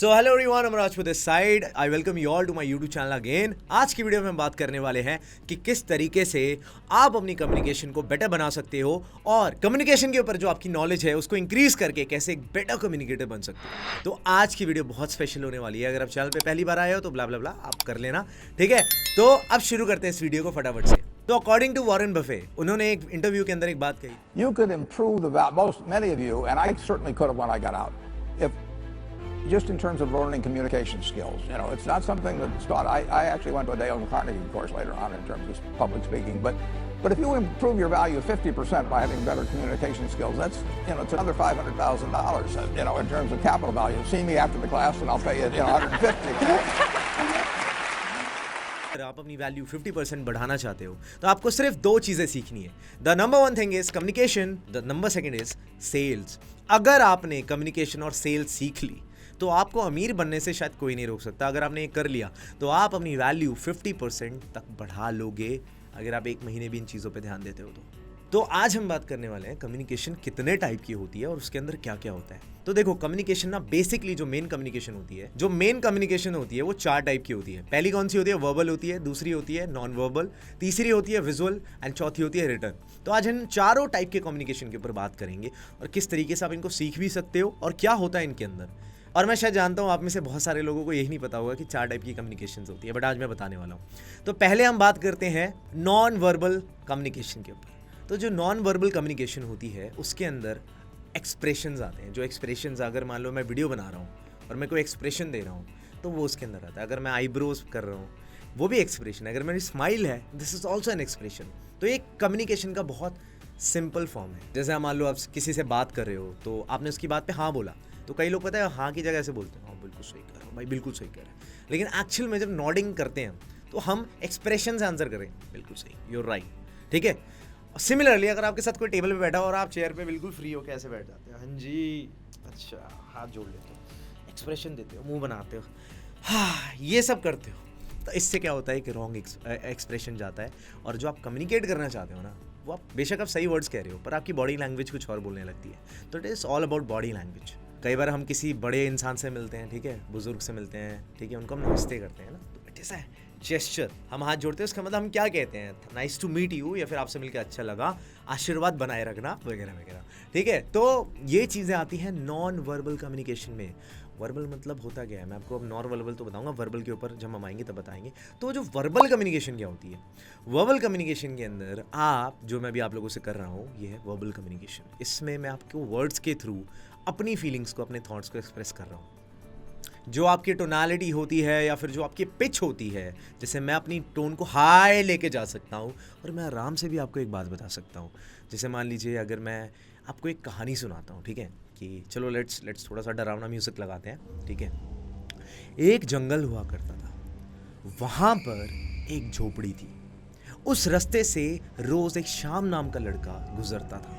So hello everyone, I'm Rajput this side. I welcome you all to my YouTube channel again. आज की video में हम बात करने वाले हैं कि किस तरीके से आप अपनी कम्युनिकेशन को बेटर बना सकते हो और कम्युनिकेशन के ऊपर जो आपकी नॉलेज है उसको इंक्रीज करके कैसे एक बेटर कम्युनिकेटर बन सकते हो। तो आज की वीडियो बहुत स्पेशल होने वाली है। अगर आप चैनल पे पहली बार आए हो तो ब्ला ब्ला ब्ला आप कर लेना, ठीक है। तो अब शुरू करते हैं इस वीडियो को फटाफट से। तो अकॉर्डिंग टू वॉरेन बफे, उन्होंने एक इंटरव्यू के अंदर एक बात कही, You could improve many of you, and I certainly could have when I got out, if just in terms of learning communication skills. You know, it's not something that's taught. I actually went to a Dale Carnegie course later on in terms of public speaking, but if you improve your value 50% by having better communication skills, that's, you know, it's another $500,000, you know, in terms of capital value. See me after the class and I'll pay you, you know, 150. अगर आप अपनी value 50% बढ़ाना चाहते हो तो आपको सिर्फ दो चीजें सीखनी है। The number one thing is communication, the number second is sales. अगर आपने कम्युनिकेशन और सेल्स सीख ली तो आपको अमीर बनने से शायद कोई नहीं रोक सकता। अगर आपने ये कर लिया तो आप अपनी वैल्यू 50% तक बढ़ा लोगे, अगर आप एक महीने भी इन चीज़ों पे ध्यान देते हो तो आज हम बात करने वाले हैं कम्युनिकेशन कितने टाइप की होती है और उसके अंदर क्या क्या होता है। तो देखो, कम्युनिकेशन ना बेसिकली जो मेन कम्युनिकेशन होती है वो चार टाइप की होती है। पहली कौन सी होती है? वर्बल होती है, दूसरी होती है नॉन वर्बल, तीसरी होती है विजुअल एंड चौथी होती है रिटर्न। तो आज हम चारों टाइप के कम्युनिकेशन के ऊपर बात करेंगे और किस तरीके से आप इनको सीख भी सकते हो और क्या होता है इनके अंदर। और मैं शायद जानता हूँ आप में से बहुत सारे लोगों को यही नहीं पता होगा कि चार टाइप की कम्युनिकेशन होती है, बट आज मैं बताने वाला हूँ। तो पहले हम बात करते हैं नॉन वर्बल कम्युनिकेशन के ऊपर। तो जो नॉन वर्बल कम्युनिकेशन होती है उसके अंदर एक्सप्रेशंस आते हैं। जो एक्सप्रेशंस, अगर मान लो मैं वीडियो बना रहा हूँ और मैं कोई एक्सप्रेशन दे रहा हूँ तो वो उसके अंदर आता है। अगर मैं आईब्रोज कर रहा हूँ वो भी एक्सप्रेशन है। अगर मेरी स्माइल है, this is also an expression. तो एक कम्युनिकेशन का बहुत सिंपल फॉर्म है। जैसे मान लो आप किसी से बात कर रहे हो तो आपने उसकी बात पे हाँ बोला, तो कई लोग पता है हाँ की जगह ऐसे बोलते हैं, हाँ बिल्कुल सही कह रहा हूँ भाई, बिल्कुल सही कह रहा है। लेकिन एक्चुअल में जब नॉडिंग करते हैं तो हम एक्सप्रेशन से आंसर करें, बिल्कुल सही, यूर राइट, ठीक है। सिमिलरली अगर आपके साथ कोई टेबल पे बैठा हो और आप चेयर पे बिल्कुल फ्री हो, कैसे बैठ जाते हो? हाँ जी, अच्छा, हाथ जोड़ लेते हो, एक्सप्रेशन देते हो, मुंह बनाते हो, हाँ, ये सब करते हो। तो इससे क्या होता है कि रॉन्ग एक्सप्रेशन जाता है और जो आप कम्युनिकेट करना चाहते हो ना, वो आप बेशक आप सही वर्ड्स कह रहे हो पर आपकी बॉडी लैंग्वेज कुछ और बोलने लगती है। तो it is all about body language. कई बार हम किसी बड़े इंसान से मिलते हैं, ठीक है, बुजुर्ग से मिलते हैं, ठीक है, उनको हम नमस्ते करते हैं ना, तो इट इज़ जेस्चर, हम हाथ जोड़ते हैं, उसका मतलब हम क्या कहते हैं? नाइस टू मीट यू, या फिर आपसे मिलकर अच्छा लगा, आशीर्वाद बनाए रखना, वगैरह वगैरह, ठीक है। तो ये चीज़ें आती हैं नॉन वर्बल कम्युनिकेशन में। वर्बल मतलब होता क्या है, मैं आपको अब नॉन वर्बल तो बताऊंगा, वर्बल के ऊपर जब हम आएंगे तब बताएंगे। तो जो वर्बल कम्युनिकेशन क्या होती है, वर्बल कम्युनिकेशन के अंदर आप, जो मैं भी आप लोगों से कर रहा हूँ, ये है वर्बल कम्युनिकेशन। इसमें मैं आपको वर्ड्स के थ्रू अपनी फीलिंग्स को, अपने थॉट्स को एक्सप्रेस कर रहा हूँ। जो आपकी टोनालिटी होती है या फिर जो आपकी पिच होती है, जैसे मैं अपनी टोन को हाई लेके जा सकता हूँ और मैं आराम से भी आपको एक बात बता सकता हूँ। जैसे मान लीजिए अगर मैं आपको एक कहानी सुनाता हूँ, ठीक है, कि चलो लेट्स थोड़ा सा डरावना म्यूज़िक लगाते हैं, ठीक है। एक जंगल हुआ करता था, वहाँ पर एक झोपड़ी थी। उस रास्ते से रोज़ एक शाम नाम का लड़का गुजरता था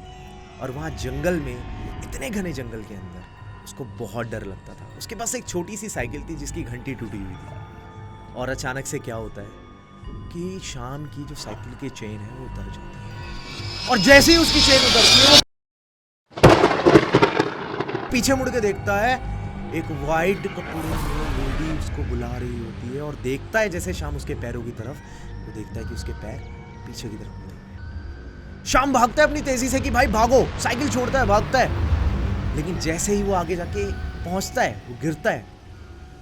और वहाँ जंगल में, इतने घने जंगल के अंदर, उसको बहुत डर लगता था। उसके पास एक छोटी सी साइकिल थी जिसकी घंटी टूटी हुई थी और अचानक से क्या होता है कि शाम की जो साइकिल की चेन है वो उतर जाती है और जैसे ही उसकी चेन उतरती है वो पीछे मुड़ के देखता है, एक वाइट कपड़े में लेडी उसको बुला रही होती है और देखता है जैसे शाम उसके पैरों की तरफ, वो देखता है कि उसके पैर पीछे की तरफ मुड़े हैं। शाम भागता है अपनी तेजी से कि भाई भागो, साइकिल छोड़ता है, भागता है। लेकिन जैसे ही वो आगे जाके पहुंचता है, वो गिरता है,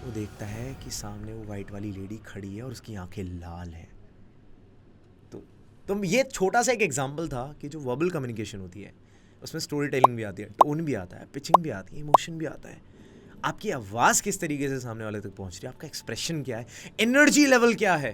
वो देखता है कि सामने वो वाइट वाली लेडी खड़ी है और उसकी आंखें लाल है। तो ये छोटा सा एक एग्जांपल था कि जो वर्बल कम्युनिकेशन होती है उसमें स्टोरी टेलिंग भी आती है, टोन भी आता है, पिचिंग भी आती है, इमोशन भी आता है, आपकी आवाज़ किस तरीके से सामने वाले तक पहुंच रही है, आपका एक्सप्रेशन क्या है, एनर्जी लेवल क्या है,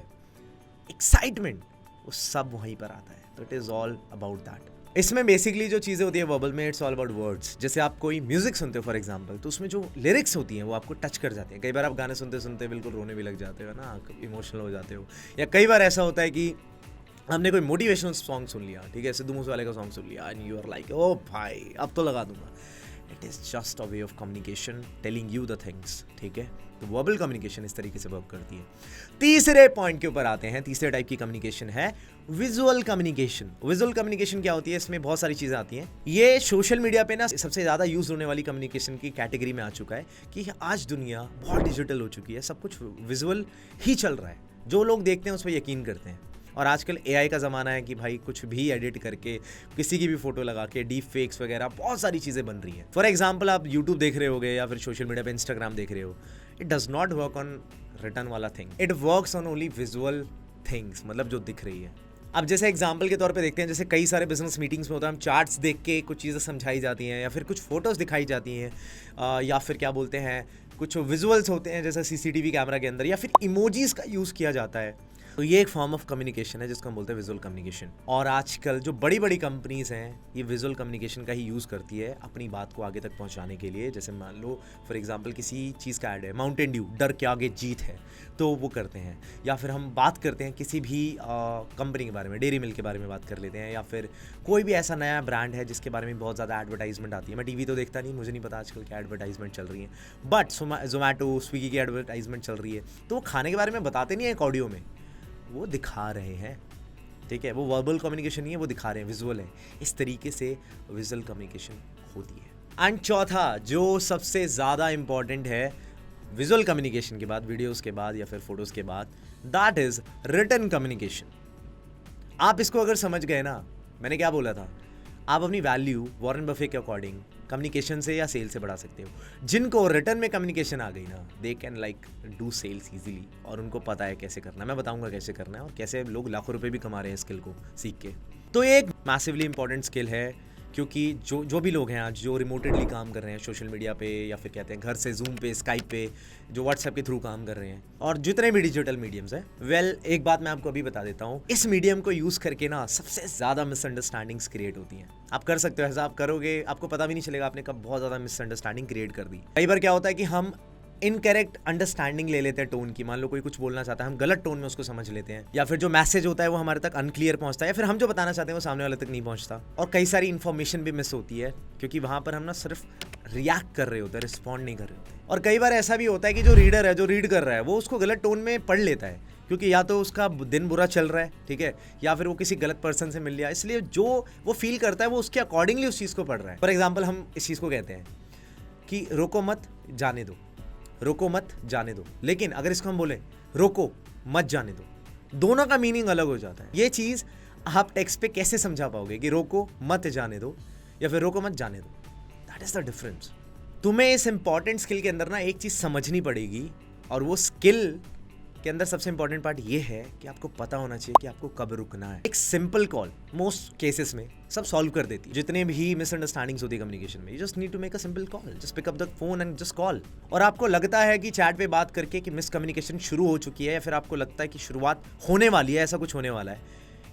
एक्साइटमेंट, वो सब वहीं पर आता है। तो it is all about that. इसमें बेसिकली जो चीज़ें होती है वर्बल में, इट्स ऑल अबाउट वर्ड्स। जैसे आप कोई म्यूजिक सुनते हो फॉर एग्जांपल, तो उसमें जो लिरिक्स होती हैं वो आपको टच कर जाती हैं। कई बार आप गाने सुनते सुनते बिल्कुल रोने भी लग जाते हो ना, इमोशनल हो जाते हो। या कई बार ऐसा होता है कि हमने कोई मोटिवेशनल सॉन्ग सुन लिया, ठीक है, सिद्धू मूसेवाले का सॉन्ग सुन लिया एंड यू आर लाइक, ओ भाई अब तो लगा दूंगा, it is just a way of communication telling you the things, ठीक है। तो वर्बल कम्युनिकेशन इस तरीके से वर्क करती है। तीसरे पॉइंट के ऊपर आते हैं। तीसरे टाइप की कम्युनिकेशन है विजुअल कम्युनिकेशन। विजुअल कम्युनिकेशन क्या होती है? इसमें बहुत सारी चीज़ें आती हैं। ये सोशल मीडिया पे ना सबसे ज़्यादा यूज़ होने वाली कम्युनिकेशन की कैटेगरी में आ चुका है कि आज दुनिया बहुत डिजिटल हो चुकी है, सब कुछ विजुअल ही चल रहा है। जो लोग देखते हैं उस पर यकीन करते हैं। और आजकल AI का ज़माना है कि भाई कुछ भी एडिट करके किसी की भी फोटो लगा के डीप फेक्स वगैरह बहुत सारी चीज़ें बन रही हैं। फॉर एग्जाम्पल आप यूट्यूब देख रहे होगे या फिर सोशल मीडिया पे इंस्टाग्राम देख रहे हो, it does not work on return वाला thing, it works on only visual things, मतलब जो दिख रही है। अब जैसे एग्जाम्पल के तौर पे देखते हैं, जैसे कई सारे बिजनेस मीटिंग्स में होता है, हम चार्ट्स देख के कुछ चीज़ें समझाई जाती हैं या फिर कुछ फोटोज़ दिखाई जाती हैं या फिर क्या बोलते हैं कुछ विजुअल्स होते हैं जैसे CCTV कैमरा के अंदर, या फिर इमोजीज का यूज़ किया जाता है। तो ये एक फॉर्म ऑफ कम्युनिकेशन है जिसको हम बोलते हैं विजुअल कम्युनिकेशन। और आजकल जो बड़ी बड़ी कंपनीज हैं ये विजुअल कम्युनिकेशन का ही यूज़ करती है अपनी बात को आगे तक पहुंचाने के लिए। जैसे मान लो फॉर एग्जांपल किसी चीज़ का ऐड है, माउंटेन ड्यू, डर के आगे जीत है, तो वो करते हैं। या फिर हम बात करते हैं किसी भी कंपनी के बारे में, डेयरी मिल्क के बारे में बात कर लेते हैं, या फिर कोई भी ऐसा नया ब्रांड है जिसके बारे में बहुत ज़्यादा एडवर्टाइजमेंट आती है। मैं टीवी तो देखता नहीं, मुझे नहीं पता आजकल क्या एडवर्टाइजमेंट चल रही है, बट जोमेटो स्विगी की एडवर्टाइजमेंट चल रही है, तो वो खाने के बारे में बताते नहीं है एक ऑडियो में, वो दिखा रहे हैं, ठीक है। वो वर्बल कम्युनिकेशन नहीं है, वो दिखा रहे हैं, विजुअल है। इस तरीके से विजुअल कम्युनिकेशन होती है। एंड चौथा जो सबसे ज़्यादा इंपॉर्टेंट है विजुअल कम्युनिकेशन के बाद, वीडियोस के बाद या फिर फोटोज़ के बाद, दैट इज़ रिटन कम्युनिकेशन। आप इसको अगर समझ गए ना, मैंने क्या बोला था, आप अपनी वैल्यू वॉरेन बफे के अकॉर्डिंग कम्युनिकेशन से या सेल से बढ़ा सकते हो। जिनको रिटर्न में कम्युनिकेशन आ गई ना, they can like do sales easily, और उनको पता है कैसे करना है। मैं बताऊंगा कैसे करना है और कैसे लोग लाखों रुपए भी कमा रहे हैं स्किल को सीख के। तो ये एक मैसिवली इंपॉर्टेंट स्किल है, क्योंकि जो भी लोग हैं आज जो रिमोटेडली काम कर रहे हैं सोशल मीडिया पे, या फिर कहते हैं घर से जूम पे, स्काइप पे, जो व्हाट्सएप के थ्रू काम कर रहे हैं, और जितने भी डिजिटल मीडियम्स हैं, वेल एक बात मैं आपको अभी बता देता हूँ, इस मीडियम को यूज़ करके ना सबसे ज़्यादा मिसअंडरस्टैंडिंग्स क्रिएट होती हैं। आप कर सकते हो ऐसा, आप करोगे आपको पता भी नहीं चलेगा आपने कब बहुत ज़्यादा मिसअंडरस्टैंडिंग क्रिएट कर दी। कई बार क्या होता है कि हम इनकरेक्ट अंडरस्टैंडिंग ले लेते हैं टोन की। मान लो कोई कुछ बोलना चाहता है, हम गलत टोन में उसको समझ लेते हैं, या फिर जो मैसेज होता है वो हमारे तक अनक्लियर पहुंचता है, या फिर हम जो बताना चाहते हैं वो सामने वाले तक नहीं पहुंचता, और कई सारी इन्फॉर्मेशन भी मिस होती है क्योंकि वहां पर हम ना सिर्फ रिएक्ट कर रहे होते हैं, रिस्पॉन्ड नहीं कर रहे होते। और कई बार ऐसा भी होता है कि जो रीडर है, जो रीड कर रहा है, वो उसको गलत टोन में पढ़ लेता है, क्योंकि या तो उसका दिन बुरा चल रहा है, ठीक है, या फिर वो किसी गलत पर्सन से मिल लिया, इसलिए जो वो फील करता है वो उसके अकॉर्डिंगली उस चीज़ को पढ़ रहा है। फॉर एग्जाम्पल हम इस चीज़ को कहते हैं कि रोको मत जाने दो, रोको मत जाने दो, लेकिन अगर इसको हम बोलें रोको मत जाने दो, दोनों का मीनिंग अलग हो जाता है। ये चीज़ आप टेक्स्ट पे कैसे समझा पाओगे कि रोको मत जाने दो या फिर रोको मत जाने दो? That is the difference. तुम्हें इस इंपॉर्टेंट स्किल के अंदर ना एक चीज़ समझनी पड़ेगी, और वो स्किल के अंदर सबसे इंपॉर्टेंट पार्ट ये है कि आपको पता होना चाहिए कि आपको कब रुकना है। एक सिंपल कॉल मोस्ट केसेस में सब सॉल्व कर देती है, जितने भी मिसअंडरस्टैंडिंग्स होती है कम्युनिकेशन में। You just need to make a simple call, just pick up the phone and just call. और आपको लगता है कि चैट पे बात करके कि मिसकम्युनिकेशन शुरू हो चुकी है, या फिर आपको लगता है कि शुरुआत होने वाली है, ऐसा कुछ होने वाला है,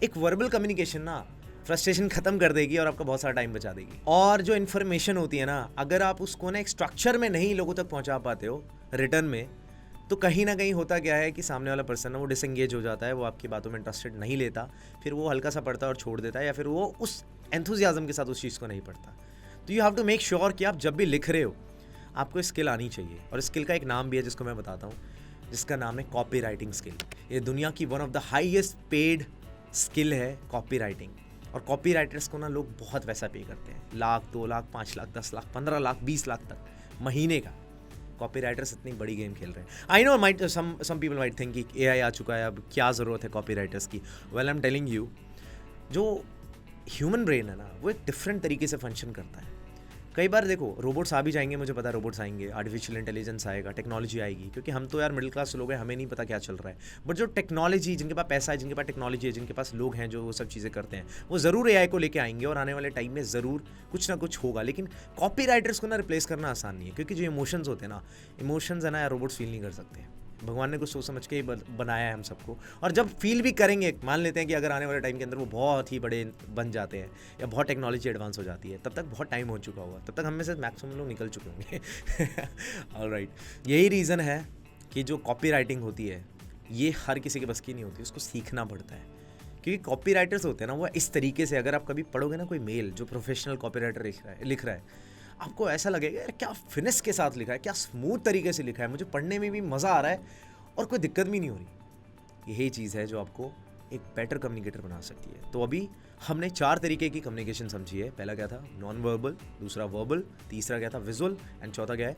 एक वर्बल कम्युनिकेशन ना फ्रस्ट्रेशन खत्म कर देगी और आपका बहुत सारा टाइम बचा देगी। और जो इन्फॉर्मेशन होती है ना, अगर आप उसको ना एक स्ट्रक्चर में नहीं लोगों तक पहुंचा पाते हो रिटर्न में, तो कहीं ना कहीं होता क्या है कि सामने वाला पर्सन ना वो डिसएंगेज हो जाता है, वो आपकी बातों में इंटरेस्टेड नहीं लेता, फिर वो हल्का सा पढ़ता है और छोड़ देता है, या फिर वो उस एंथुजियाज्म के साथ उस चीज़ को नहीं पढ़ता। तो you have to make sure कि आप जब भी लिख रहे हो आपको स्किल आनी चाहिए। और स्किल का एक नाम भी है जिसको मैं बताता हूँ, जिसका नाम है कॉपी राइटिंग स्किल। ये दुनिया की one of the highest paid skill है कॉपी राइटिंग। और कॉपी राइटर्स को ना लोग बहुत पैसा पे करते हैं, 1 लाख 2 लाख 5 लाख 10 लाख 15 लाख 20 लाख तक महीने का। कॉपी राइटर्स इतनी बड़ी गेम खेल रहे हैं। I know might some people might think कि AI आ चुका है, अब क्या ज़रूरत है कॉपी राइटर्स की। Well I am telling you, जो ह्यूमन ब्रेन है ना वो एक डिफरेंट तरीके से फंक्शन करता है। कई बार देखो रोबोट्स आ भी जाएंगे, मुझे पता है रोबोट्स आएंगे, आर्टिफिशियल इंटेलिजेंस आएगा, टेक्नोलॉजी आएगी, क्योंकि हम तो यार मिडिल क्लास लोग हैं, हमें नहीं पता क्या चल रहा है। बट जो टेक्नोलॉजी, जिनके पास पैसा है, जिनके पास टेक्नोलॉजी है, जिनके पास लोग हैं जो वो सब चीज़ें करते हैं, वो ज़रूर AI को लेके आएंगे और आने वाले टाइम में ज़रूर कुछ ना कुछ होगा। लेकिन कॉपी राइटर्स को ना रिप्लेस करना आसान नहीं है, क्योंकि जो इमोशंस होते हैं ना, इमोशंस है ना, रोबोट्स फील नहीं कर सकते। भगवान ने कुछ सोच समझ के ही बनाया है हम सबको। और जब फील भी करेंगे, मान लेते हैं कि अगर आने वाले टाइम के अंदर वो बहुत ही बड़े बन जाते हैं या बहुत टेक्नोलॉजी एडवांस हो जाती है, तब तक बहुत टाइम हो चुका होगा, तब तक हम में से मैक्सिमम लोग निकल चुके होंगे। ऑलराइट, यही रीज़न है कि जो कॉपी राइटिंग होती है ये हर किसी के बस की नहीं होती, उसको सीखना पड़ता है। क्योंकि कॉपी राइटर्स होते हैं ना, वो इस तरीके से, अगर आप कभी पढ़ोगे ना कोई मेल जो प्रोफेशनल कॉपी राइटर लिख रहा है, आपको ऐसा लगेगा यार क्या फिनिश के साथ लिखा है, क्या स्मूथ तरीके से लिखा है, मुझे पढ़ने में भी मज़ा आ रहा है और कोई दिक्कत भी नहीं हो रही। यही चीज़ है जो आपको एक बेटर कम्युनिकेटर बना सकती है। तो अभी हमने 4 तरीके की कम्युनिकेशन समझी है। पहला क्या था, नॉन वर्बल, दूसरा वर्बल, तीसरा क्या था विजुअल, एंड चौथा क्या है,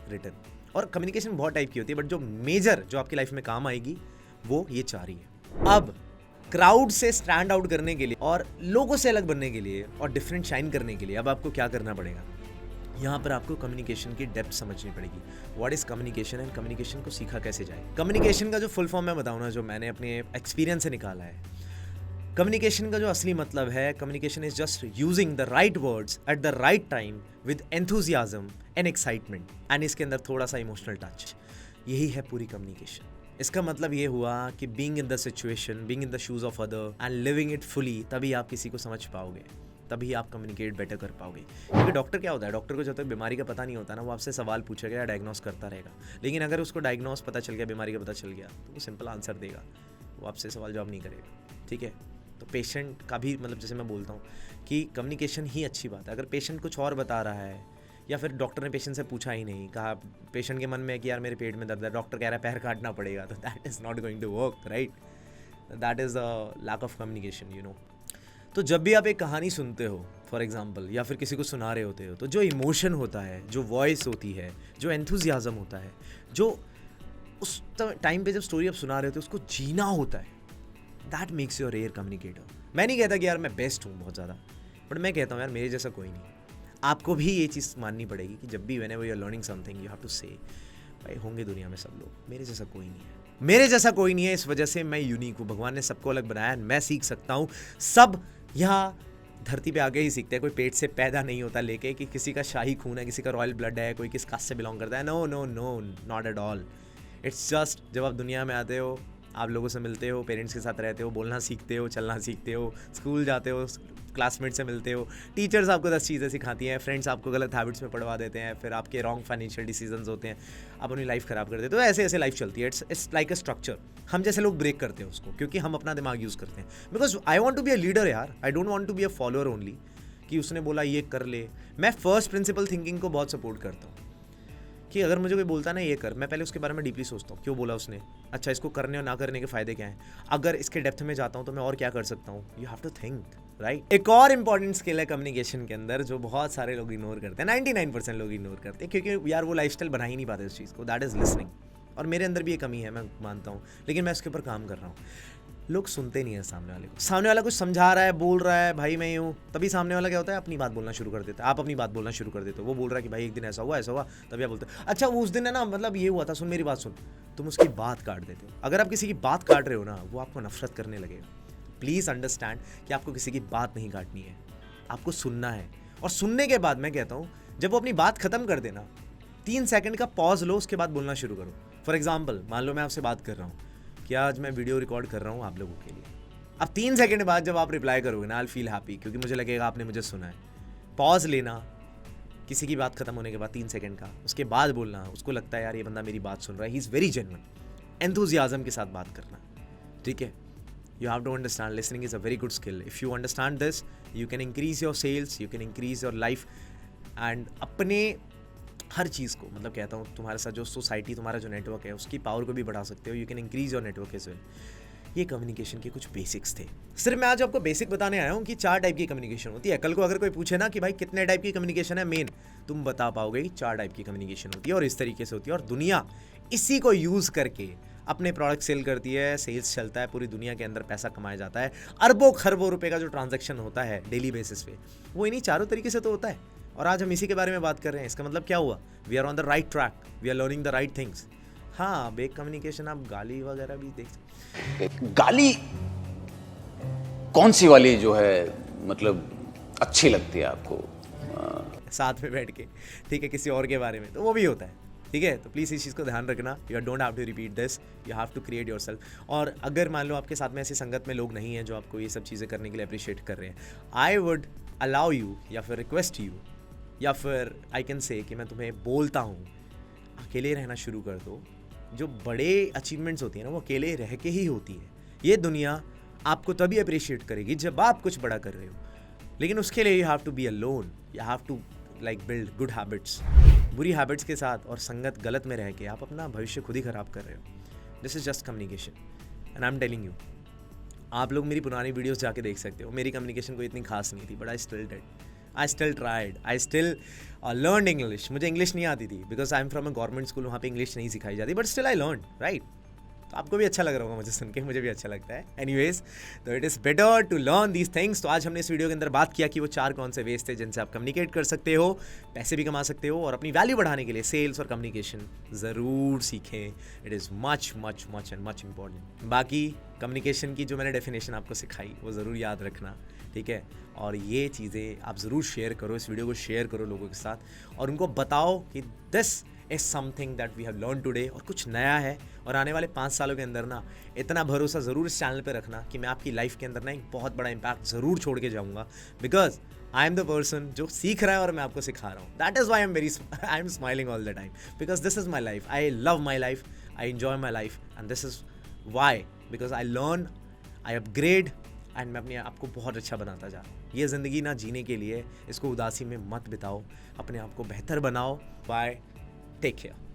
रिटन। और कम्युनिकेशन बहुत टाइप की होती है, बट जो मेजर जो आपकी लाइफ में काम आएगी वो ये 4 ही है। अब क्राउड से स्टैंड आउट करने के लिए और लोगों से अलग बनने के लिए और डिफरेंट शाइन करने के लिए अब आपको क्या करना पड़ेगा, यहाँ पर आपको कम्युनिकेशन की डेप्थ समझनी पड़ेगी। What is communication and communication को सीखा कैसे जाए। कम्युनिकेशन का जो फुल फॉर्म मैं बताऊँ ना, जो मैंने अपने एक्सपीरियंस से निकाला है, कम्युनिकेशन का जो असली मतलब है, communication is just using the right words at the right time with enthusiasm and excitement, and इसके अंदर थोड़ा सा इमोशनल टच। यही है पूरी कम्युनिकेशन। इसका मतलब ये हुआ कि being in the situation, being in the shoes of other and living it fully, तभी आप किसी को समझ पाओगे, तभी आप कम्युनिकेट बेटर कर पाओगे। क्योंकि डॉक्टर क्या होता है, डॉक्टर को जब तक बीमारी का पता नहीं होता ना, वो आपसे सवाल पूछेगा या डायग्नोस करता रहेगा। लेकिन अगर उसको डायग्नोस पता चल गया, बीमारी का पता चल गया, तो वो सिंपल आंसर देगा, वो आपसे सवाल जवाब नहीं करेगा। ठीक है, तो पेशेंट का भी मतलब जैसे मैं बोलता हूँ कि कम्युनिकेशन ही अच्छी बात है। अगर पेशेंट कुछ और बता रहा है या फिर डॉक्टर ने पेशेंट से पूछा ही नहीं, कहा पेशेंट के मन में कि यार मेरे पेट में दर्द है, डॉक्टर कह रहा है पैर काटना पड़ेगा, तो that is not going to work, right. That is a lack of communication, you know. तो जब भी आप एक कहानी सुनते हो फॉर एग्जाम्पल, या फिर किसी को सुना रहे होते हो, तो जो इमोशन होता है, जो वॉइस होती है, जो एंथुजियाज्म होता है, जो उस टाइम पे जब स्टोरी आप सुना रहे होते हो उसको जीना होता है, that makes your rare communicator. मैं नहीं कहता कि यार मैं बेस्ट हूँ बहुत ज़्यादा, बट मैं कहता हूँ यार मेरे जैसा कोई नहीं। आपको भी ये चीज़ माननी पड़ेगी कि जब भी whenever you are learning something you have to say भाई होंगे दुनिया में सब लोग, मेरे जैसा कोई नहीं है, मेरे जैसा कोई नहीं है, इस वजह से मैं यूनिक हूँ। भगवान ने सबको अलग बनाया, मैं सीख सकता हूँ। सब यहाँ धरती पे आके ही सीखते हैं, कोई पेट से पैदा नहीं होता लेके कि किसी का शाही खून है, किसी का रॉयल ब्लड है, कोई किस कास्ट से बिलोंग करता है। No no no, not at all. It's just जब आप दुनिया में आते हो, आप लोगों से मिलते हो, पेरेंट्स के साथ रहते हो, बोलना सीखते हो, चलना सीखते हो, स्कूल जाते हो, क्लासमेट से मिलते हो, टीचर्स आपको 10 चीज़ें सिखाती हैं, फ्रेंड्स आपको गलत हैबिट्स में पढ़वा देते हैं, फिर आपके रॉन्ग फाइनेंशियल डिसीजंस होते हैं, आप अपनी लाइफ ख़राब कर देते हो। तो ऐसे ऐसे लाइफ चलती है। It's like a structure. हम जैसे लोग ब्रेक करते हैं उसको, क्योंकि हम अपना दिमाग यूज़ करते हैं। Because I want to be a leader यार, I don't want to be a follower only, कि उसने बोला ये कर ले। मैं फर्स्ट प्रिंसिपल थिंकिंग को बहुत सपोर्ट करता हूँ कि अगर मुझे कोई बोलता ना ये कर, मैं पहले उसके बारे में डीपली सोचता हूँ, क्यों बोला उसने, अच्छा इसको करने और ना करने के फ़ायदे क्या हैं, अगर इसके डेप्थ में जाता हूँ तो मैं और क्या कर सकता हूँ। You have to think, right. एक और इंपॉर्टेंट स्किल है कम्युनिकेशन के अंदर जो बहुत सारे लोग इग्नोर करते हैं, 99% लोग इग्नोर करते हैं, क्योंकि यार वो लाइफस्टाइल बना ही नहीं पाते उस चीज़ को, दैट इज़ लिसनिंग। और मेरे अंदर भी ये कमी है, मैं मानता हूँ, लेकिन मैं इसके ऊपर काम कर रहा हूँ। लोग सुनते नहीं है सामने वाले को। सामने वाला कुछ समझा रहा है, बोल रहा है भाई मैं हूँ, तभी सामने वाला क्या होता है, अपनी बात बोलना शुरू कर देता है। आप अपनी बात बोलना शुरू कर देते हो, वो बोल रहा है कि भाई एक दिन ऐसा हुआ, तभी आप बोलते हो अच्छा वो उस दिन है ना, मतलब ये हुआ था, सुन मेरी बात सुन। तुम उसकी बात काट देते हो। अगर आप किसी की बात काट रहे हो ना, वो आपको नफरत करने लगेगा। प्लीज़ अंडरस्टैंड कि आपको किसी की बात नहीं काटनी है, आपको सुनना है। और सुनने के बाद मैं कहता हूँ जब वो अपनी बात खत्म कर देना, 3 सेकंड का पॉज लो, उसके बाद बोलना शुरू करो। फॉर एग्जाम्पल मान लो मैं आपसे बात कर रहा हूँ कि आज मैं वीडियो रिकॉर्ड कर रहा हूँ आप लोगों के लिए। अब 3 सेकंड बाद जब आप रिप्लाई करोगे ना, आई फील हैप्पी, क्योंकि मुझे लगेगा आपने मुझे सुना है। पॉज लेना किसी की बात खत्म होने के बाद 3 सेकंड का, उसके बाद बोलना, उसको लगता है यार ये बंदा मेरी बात सुन रहा है, he is very genuine. Enthusiasm के साथ बात करना, ठीक है। You have to understand listening is a very good skill. If you understand this, you can increase your sales, you can increase your life, and अपने हर चीज़ को, मतलब कहता हूँ तुम्हारे साथ जो सोसाइटी, तुम्हारा जो नेटवर्क है, उसकी पावर को भी बढ़ा सकते हो। You can increase your network as well. ये कम्युनिकेशन के कुछ बेसिक्स थे। सिर्फ मैं आज आपको बेसिक बताने आया हूँ कि 4 टाइप की कम्युनिकेशन होती है। कल को अगर कोई पूछे ना कि भाई कितने टाइप की कम्युनिकेशन है मेन, तुम बता पाओगे कि 4 टाइप की कम्युनिकेशन होती है और इस तरीके से होती है। और दुनिया इसी को यूज़ करके अपने प्रोडक्ट सेल करती है, सेल्स चलता है, पूरी दुनिया के अंदर पैसा कमाया जाता है। अरबों खरबों रुपए का जो ट्रांजैक्शन होता है डेली बेसिस पे, वो इन्हीं 4 तरीके से तो होता है। और आज हम इसी के बारे में बात कर रहे हैं। इसका मतलब क्या हुआ, we are on the right track, we are learning the right things. हाँ, बेक कम्युनिकेशन आप गाली वगैरह भी देख सकते। गाली कौन सी वाली जो है मतलब अच्छी लगती है आपको? साथ में बैठ के, ठीक है, किसी और के बारे में, तो वो भी होता है, ठीक है। तो प्लीज़ इस चीज़ को ध्यान रखना। You don't have to repeat this, you have to create yourself. और अगर मान लो आपके साथ में ऐसी संगत में लोग नहीं हैं जो आपको ये सब चीज़ें करने के लिए अप्रिशिएट कर रहे हैं, आई वुड अलाउ यू, या फिर रिक्वेस्ट यू, या फिर आई कैन से कि मैं तुम्हें बोलता हूँ, अकेले रहना शुरू कर दो। जो बड़े अचीवमेंट्स होती हैं ना, वो अकेले रह के ही होती है। ये दुनिया आपको तभी अप्रिशिएट करेगी जब आप कुछ बड़ा कर रहे हो, लेकिन उसके लिए you have to be alone, you have to like build good habits. बुरी हैबिट्स के साथ और संगत गलत में रह के आप अपना भविष्य खुद ही खराब कर रहे हो। This is just communication and I am telling you. आप लोग मेरी पुरानी वीडियोस जाके देख सकते हो, मेरी कम्युनिकेशन कोई इतनी खास नहीं थी, but I still did, I still tried, I still learn English. मुझे इंग्लिश नहीं आती थी because I am from a government school, वहाँ पे इंग्लिश नहीं सिखाई जाती, but still I learn, right. तो आपको भी अच्छा लग रहा होगा मुझे सुन के, मुझे भी अच्छा लगता है। एनीवेज, तो it is better to learn these things. तो आज हमने इस वीडियो के अंदर बात किया कि वो 4 कौन से वेज थे जिनसे आप कम्युनिकेट कर सकते हो, पैसे भी कमा सकते हो और अपनी वैल्यू बढ़ाने के लिए सेल्स और कम्युनिकेशन ज़रूर सीखें। It is much much much and much important. बाकी कम्युनिकेशन की जो मैंने डेफिनेशन आपको सिखाई वो ज़रूर याद रखना, ठीक है। और ये चीज़ें आप ज़रूर शेयर करो, इस वीडियो को शेयर करो लोगों के साथ और उनको बताओ कि this is something that we have learn today, और कुछ नया है। और आने वाले 5 सालों के अंदर ना इतना भरोसा ज़रूर इस चैनल पे रखना कि मैं आपकी लाइफ के अंदर ना एक बहुत बड़ा इम्पैक्ट ज़रूर छोड़ के जाऊँगा, because I am the person जो सीख रहा है और मैं आपको सिखा रहा हूँ। That is why I am smiling all the time, because this is my life, I love my life, I enjoy my life and this is why, because I learn, I upgrade and मैं अपने आप को बहुत अच्छा बनाता जा रहा हूँ। ये ज़िंदगी ना जीने के लिए इसको उदासी में मत बिताओ, अपने आप को बेहतर बनाओ। Bye, take care.